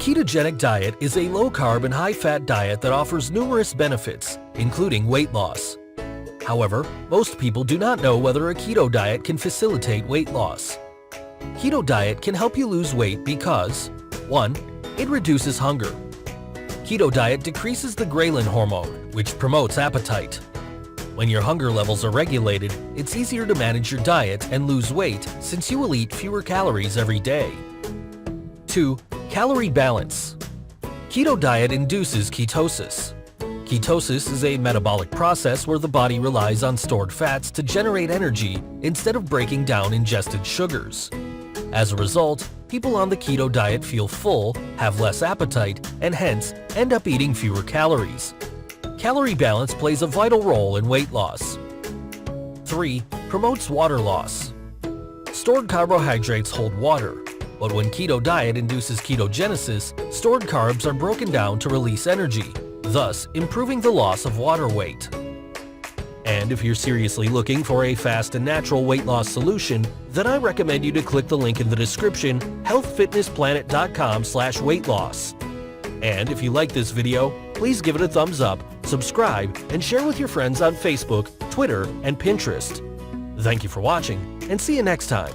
ketogenic diet is a low-carb and high-fat diet that offers numerous benefits, including weight loss. However, most people do not know whether a keto diet can facilitate weight loss. Keto diet can help you lose weight because 1. It reduces hunger. Keto diet decreases the ghrelin hormone, which promotes appetite. When your hunger levels are regulated, it's easier to manage your diet and lose weight since you will eat fewer calories every day. 2. Calorie balance. Keto diet induces ketosis. Ketosis is a metabolic process where the body relies on stored fats to generate energy instead of breaking down ingested sugars. As a result, people on the keto diet feel full, have less appetite, and hence end up eating fewer calories. Calorie balance plays a vital role in weight loss. 3. Promotes water loss. Stored carbohydrates hold water, but when keto diet induces ketogenesis, stored carbs are broken down to release energy, thus improving the loss of water weight. And if you're seriously looking for a fast and natural weight loss solution, then I recommend you to click the link in the description, HealthFitnessPlanet.com/weight loss. And if you like this video, please give it a thumbs up, subscribe, and share with your friends on Facebook, Twitter, and Pinterest. Thank you for watching, and see you next time.